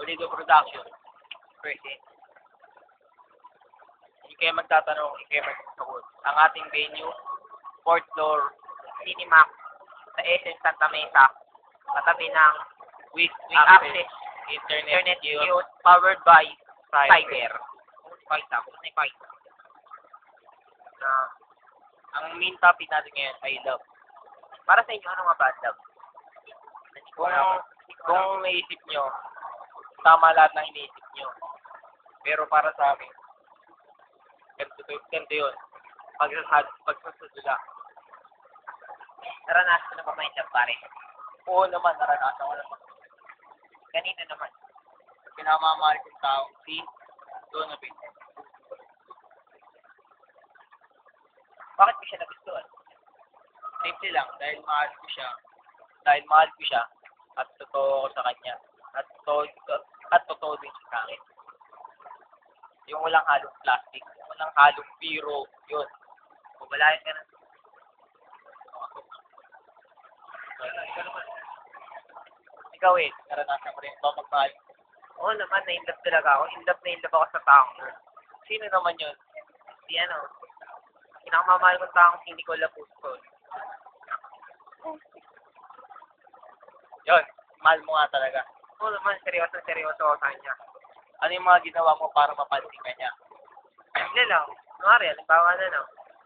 Pulido Production. Present. Hindi kayo magtatanong, hindi kayo magsasagot. Ang ating venue, 4th floor, Cinemax sa SM Santa Mesa. Katabi ng with Access Internet Use, Use powered by Cyber. Cyber. Paisa. Kung may paisa. Ang main topic natin ngayon ay love. Para sa inyo, ano nga ba ang love? Kung naisip nyo, tama lahat ng iniisip nyo. Pero para sa amin, ganito yun. Pagsasadula. Naranasan ko na ba may love, pare? Oo naman, naranasan ko naman. Ganito naman. Pinamamahal kong tao, si Donovan. Bakit ko siya nagustuhan? Simple lang, dahil mahal ko siya, at totoo ako sa kanya. At totoo din siya sa akin. Yung walang halong plastic, walang halong biro, yun. Bubalayan ka na. Ikaw naranasan mo rin ba magmahal? Oo naman, na-inlove talaga ako. In-love ako sa taong yun. Sino naman yun? Si pinakamamahal kong taong si Nicola Pusto. Yun, mahal mo nga talaga. Oo naman, seryoso ako sa kanya. Ano yung mga ginawa mo para mapansin ka niya? Hindi lang. Kunwari, halimbawa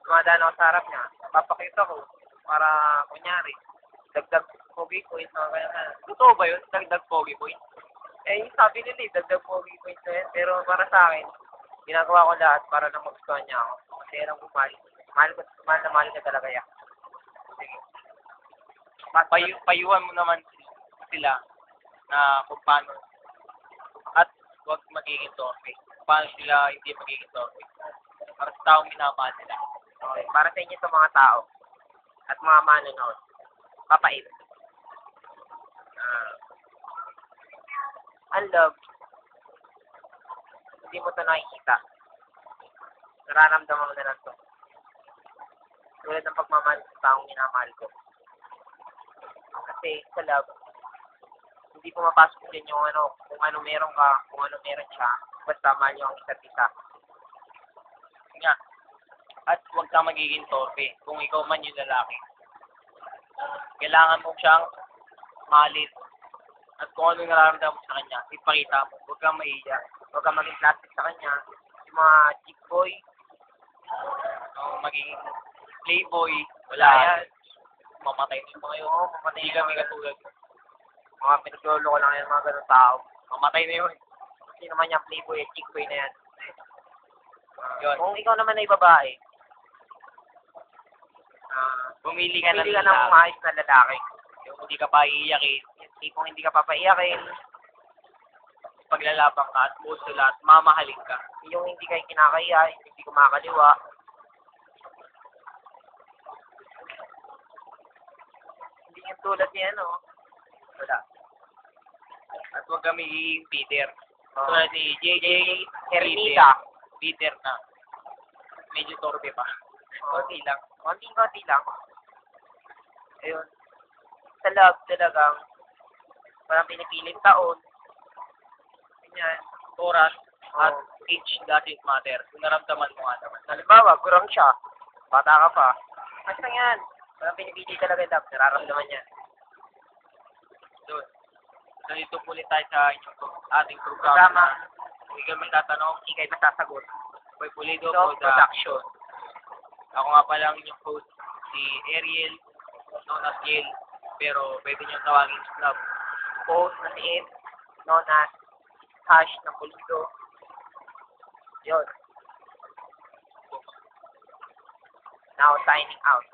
dumadaan ako sa harap niya. Papakita ko para, kunyari, dagdag pogi points, mga ganyan. Totoo ba yun? Dagdag pogi boy? Yung sabi nila dagdag pogi points na yun. Pero para sa akin, ginagawa ko lahat para na magustuhan niya ako. Kasi alam ko mahal ko talaga yan. Sige. Payuhan mo naman sila na kung paano at huwag magiging torpe. Paano sila hindi magiging torpe. Para sa taong minamahal nila. Okay. Para sa inyo itong mga tao at mga manonood, papait. Ang love, hindi mo ito nakikita. Nararamdaman mo na lang ito. Tulad ng pagmamahal sa taong minamahal ko. Kasi sa love, hindi pumapasok din yung kung ano meron ka, kung ano meron siya, basta mahal niyo ang isa't isa. Nga. At huwag kang magiging torpe kung ikaw man yung lalaki. Kailangan mo siyang mahalin. At kung ano nararamdaman mo sa kanya, ipakita mo. Huwag kang maiiyak. Huwag kang maging plastic sa kanya. Yung mga chick boy, magiging playboy, wala yan. Mamatay na yung mga yun. Oo, mamatay Hindi na kami yung katulad. mga pinaglolo ko lang yan, mga ganun tao. Mamatay na yun. Kasi naman yung playboy at chick boy na yan. Yun. Kung ikaw naman ay babae, Pumili ka pili ng ka ng maayos na lalaki. yung hindi ka pa iiyakin. Tipong hindi ka papaiyakin, Paglalabang ka at buo sa lahat, mamahalin ka. yung hindi kayo kinakaya, hindi kumakaliwa. Hindi yung tulad niya, wala. At huwag kami magiging Peter. Oo. Tulad ni JJ Ermita. Peter na. Medyo torpe pa. Konti lang. Konti lang. Ayun. Sa love talagang walang pinipiling taon. Ganyan. Oras at Oo. age doesn't matter. Kung naramdaman mo nga naman. Halimbawa, gurang siya. Bata ka pa. Basta yan. Walang pinipili talaga yung love. Nararamdaman niya. Doon. So, dito ulit tayo sa ating Programa. programa. Kung ikaw may tatanong, Hindi kayo masasagot. may Pulido So, Production. Ako nga pala ang inyong host, si Ariel, known as Yel, pero pwede niyong tawagin sa club. Post na si Ed. Known as Hash ng Pulido. Yun. Now signing out.